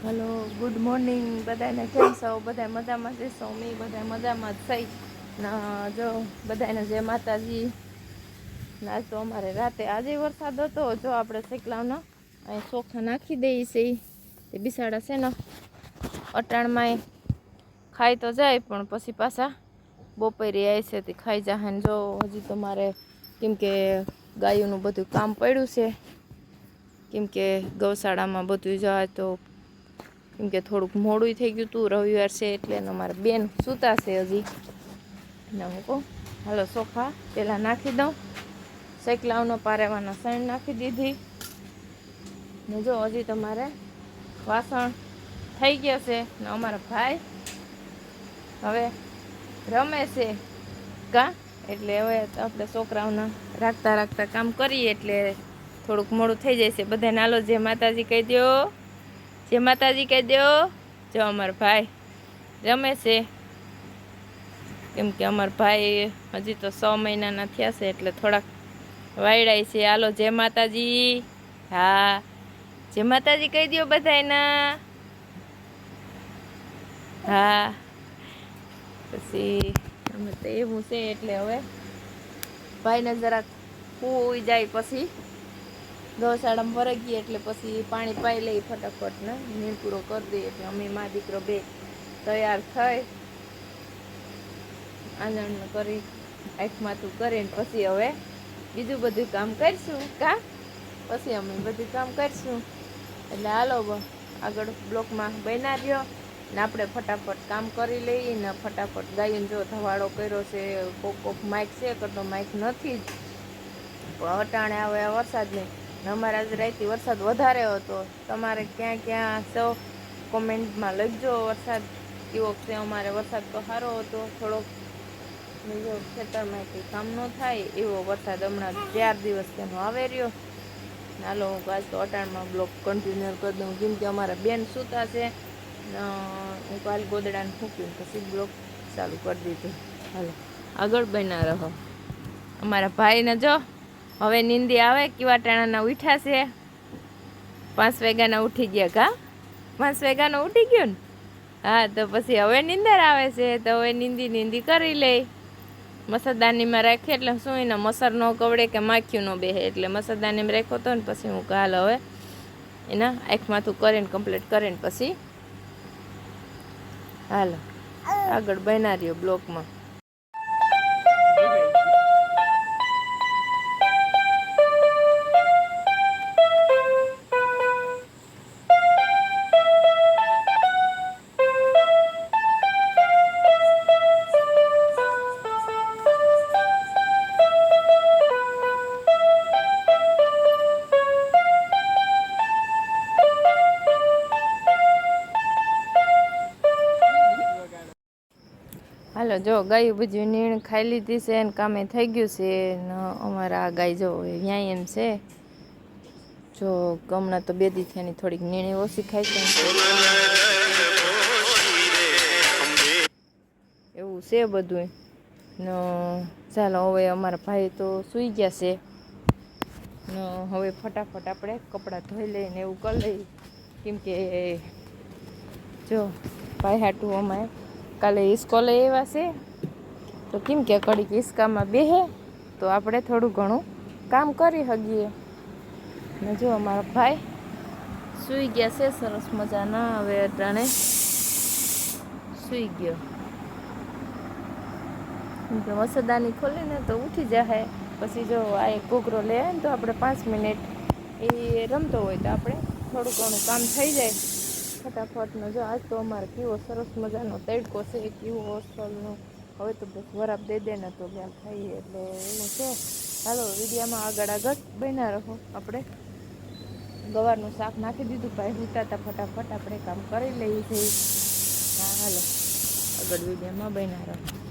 Hello, good morning બધાને. કેમ છો? બધા મજામાં જ છો? અમે બધા મજામાં જ થઈ ના. જો બધાને જય માતાજી. આજ તો અમારે રાતે આજે વરસાદ હતો. જો આપણે શેકલાવના અહીં ચોખા નાખી દઈએ છે. તે બિસાડા છે ને અટાણમાં ખાઈ તો જાય, પણ પછી પાછા બપોરે આવે છે તે ખાઈ જાય ને. જો હજી તમારે કેમકે ગાયોનું બધું કામ પડ્યું છે, કેમકે ગૌશાળામાં બધું જાય તો કેમકે થોડુંક મોડું થઈ ગયું હતું. રવિવાર છે એટલે અમારે બેન સૂતા છે હજી. ને હું કહું હાલો ચોખા પહેલાં નાખી દઉં. શેકલાવનો પારેવાનો સણ નાખી દીધી ને જો હજી તમારે વાસણ થઈ ગયા છે ને અમારા ભાઈ હવે રમે છે કા, એટલે હવે આપણે છોકરાઓને રાખતા રાખતા કામ કરીએ એટલે થોડુંક મોડું થઈ જાય છે. બધાને હાલો જય માતાજી કહી દો, જય માતાજી કહી દો. જો અમારા ભાઈ રમે છે, કેમ કે અમારા ભાઈ હજી તો 6 મહિનાના થયા છે એટલે થોડાક વાયડાય છે. હાલો જય માતાજી. હા, જય માતાજી કહી દો બધાયના. હા, પછી અમે તો એવું છે એટલે હવે ભાઈને જરાક હોઈ જાય પછી ગૌશાળામાં ભરાઈ ગઈ એટલે પછી પાણી પાઈ લઈ ફટાફટ ને નીણ પૂરો કરી દઈએ. એટલે અમે મા દીકરો બે તૈયાર થઈ આંજણ કરી આંખ માથું કરીને પછી હવે બીજું બધું કામ કરીશું કા, પછી અમે બધું કામ કરીશું. એટલે હાલો આગળ બ્લોકમાં બન્યા રહ્યો ને આપણે ફટાફટ કામ કરી લઈએ ને ફટાફટ ગાઈને. જો ધવાડો કર્યો છે, કોક કોક માઇક છે કરતો માઇક નથી જ, પણ અટાણે આવે વરસાદની ને અમારે આજે રાતથી વરસાદ વધારે હતો. તમારે ક્યાં ક્યાં છો કોમેન્ટમાં લખજો વરસાદ કેવો છે. અમારે વરસાદ તો સારો હતો થોડોક, જો ખેતરમાં કંઈ કામ ન થાય એવો વરસાદ હમણાં 4 દિવસ તેનો આવે રહ્યો. હાલો હું આજ તો અટાણમાં બ્લોક કન્ટિન્યુ કરી દઉં, કેમ કે અમારા બેન સૂતા છે. હું કાલ ગોદડાને ફૂંક્યું પછી બ્લોક ચાલુ કરી દીધું. હાલો આગળ બન્યા રહો. અમારા ભાઈને જો હવે નીંદી આવે, કેવા ટાણાના ઉઠ્યા છે. 5 વાગ્યાના ઉઠી ગયા કા, 5 વાગ્યાનો ઉઠી ગયો ને. હા, તો પછી હવે નીંદર આવે છે તો હવે નીંદી કરી લે. મસરદાનીમાં રાખીએ એટલે શું એને મસર ન કવડે કે માખ્યું ન બેસે, એટલે મસરદાનીમાં રાખ્યો હતો ને પછી હું કાલ હવે એના આંખ માથું કરીને કમ્પ્લીટ કરીને પછી હાલો આગળ બન્યા રહ્યો બ્લોકમાં. હાલો જો ગાયું બધું નીણ ખાઈ લીધી છે ને કામે થઈ ગયું છે ને અમારા આ ગાય જો અહીંયા એમ છે. જો હમણાં તો 2 દી થયાની થોડીક નીણી ઓછી ખાઈ છે એવું છે બધું ને. ચાલો હવે અમારા ભાઈ તો સૂઈ ગયા છે ને હવે ફટાફટ આપણે કપડાં ધોઈ લઈને એવું કરી લઈએ, કેમ કે જો ભાઈ હાટું અમે કાલે ઇસ્કોલે આવ્યા છે તો કેમ કે કડીક હિસકામાં બેહે તો આપણે થોડું ઘણું કામ કરી શકીએ. ને જો અમારા ભાઈ સૂઈ ગયા છે સરસ મજાના. હવે અટાણે સૂઈ ગયો, કેમ કે મસરદાની ખોલીને તો ઉઠી જાય. પછી જો આ એક ઘૂઘરો લે ને તો આપણે 5 મિનિટ એ રમતો હોય તો આપણે થોડું ઘણું કામ થઈ જાય ફટાફટનો. જો આજ તો અમારે કેવો સરસ મજાનો તડકો છે, કેવો અસલનો. હવે તો બસ વરાપ દઈ દે ને તો ત્યાં ખાઈએ એટલે એવું છે. હાલો વિડીયામાં આગળ બન્યા રહો. આપણે ગવારનું શાક નાખી દીધું, ભાઈ ઉતારતા ફટાફટ આપણે કામ કરી લઈએ છીએ. હા હાલો આગળ વિડીયામાં બન્યા રહો.